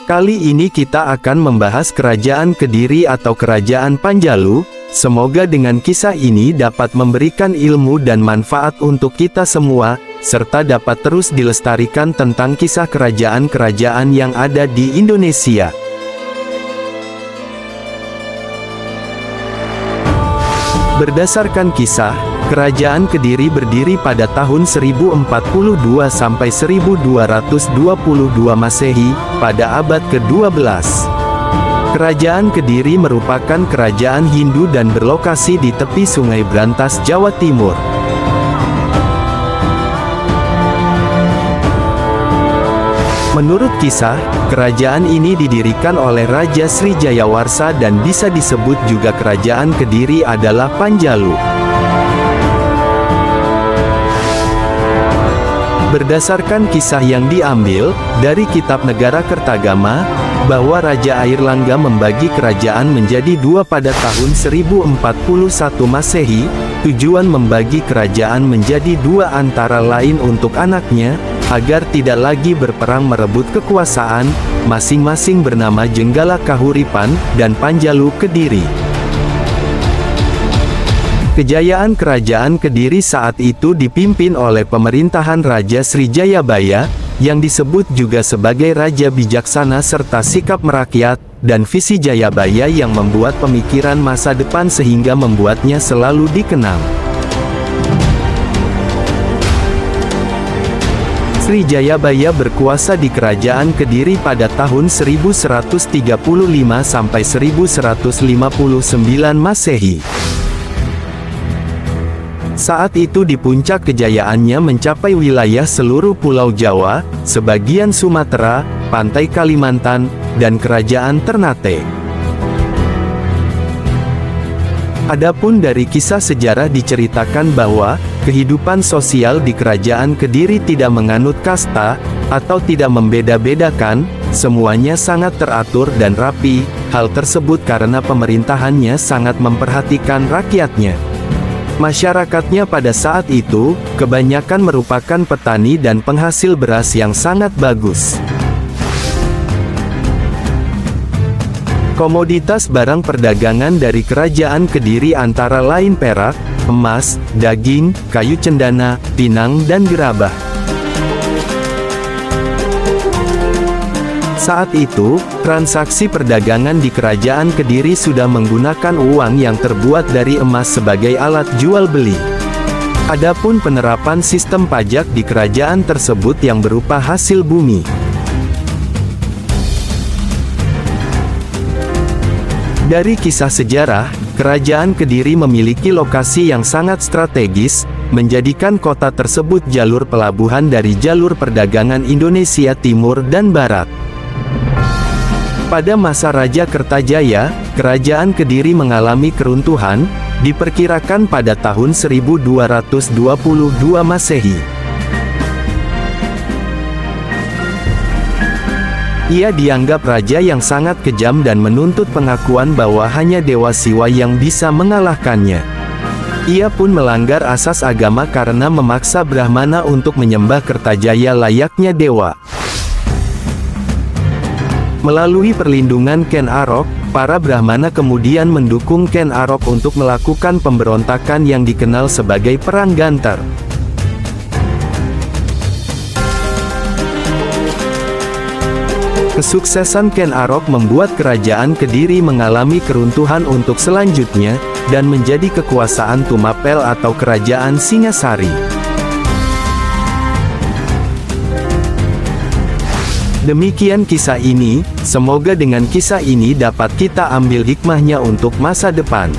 Kali ini kita akan membahas Kerajaan Kediri atau Kerajaan Panjalu. Semoga dengan kisah ini dapat memberikan ilmu dan manfaat untuk kita semua, serta dapat terus dilestarikan tentang kisah kerajaan-kerajaan yang ada di Indonesia. Berdasarkan kisah, Kerajaan Kediri berdiri pada tahun 1042 sampai 1222 Masehi, pada abad ke-12. Kerajaan Kediri merupakan kerajaan Hindu dan berlokasi di tepi Sungai Brantas, Jawa Timur. Menurut kisah, kerajaan ini didirikan oleh Raja Sri Jayawarsa dan bisa disebut juga Kerajaan Kediri adalah Panjalu. Berdasarkan kisah yang diambil dari Kitab Negara Kertagama, bahwa Raja Airlangga membagi kerajaan menjadi dua pada tahun 1041 Masehi. Tujuan membagi kerajaan menjadi dua antara lain untuk anaknya, agar tidak lagi berperang merebut kekuasaan, masing-masing bernama Jenggala Kahuripan, dan Panjalu Kediri. Kejayaan Kerajaan Kediri saat itu dipimpin oleh pemerintahan Raja Sri Jayabaya, yang disebut juga sebagai Raja Bijaksana serta sikap merakyat, dan visi Jayabaya yang membuat pemikiran masa depan sehingga membuatnya selalu dikenang. Sri Jayabaya berkuasa di Kerajaan Kediri pada tahun 1135 sampai 1159 Masehi. Saat itu di puncak kejayaannya mencapai wilayah seluruh Pulau Jawa, sebagian Sumatera, pantai Kalimantan, dan Kerajaan Ternate. Adapun dari kisah sejarah diceritakan bahwa kehidupan sosial di Kerajaan Kediri tidak menganut kasta, atau tidak membeda-bedakan, semuanya sangat teratur dan rapi. Hal tersebut karena pemerintahannya sangat memperhatikan rakyatnya. Masyarakatnya pada saat itu, kebanyakan merupakan petani dan penghasil beras yang sangat bagus. Komoditas barang perdagangan dari Kerajaan Kediri antara lain perak, emas, daging, kayu cendana, pinang dan gerabah. Saat itu, transaksi perdagangan di Kerajaan Kediri sudah menggunakan uang yang terbuat dari emas sebagai alat jual beli. Adapun penerapan sistem pajak di kerajaan tersebut yang berupa hasil bumi. Dari kisah sejarah, Kerajaan Kediri memiliki lokasi yang sangat strategis, menjadikan kota tersebut jalur pelabuhan dari jalur perdagangan Indonesia Timur dan Barat. Pada masa Raja Kertajaya, Kerajaan Kediri mengalami keruntuhan, diperkirakan pada tahun 1222 Masehi. Ia dianggap raja yang sangat kejam dan menuntut pengakuan bahwa hanya Dewa Siwa yang bisa mengalahkannya. Ia pun melanggar asas agama karena memaksa Brahmana untuk menyembah Kertajaya layaknya dewa. Melalui perlindungan Ken Arok, para Brahmana kemudian mendukung Ken Arok untuk melakukan pemberontakan yang dikenal sebagai Perang Gantar. Kesuksesan Ken Arok membuat Kerajaan Kediri mengalami keruntuhan untuk selanjutnya, dan menjadi kekuasaan Tumapel atau Kerajaan Singasari. Demikian kisah ini, semoga dengan kisah ini dapat kita ambil hikmahnya untuk masa depan.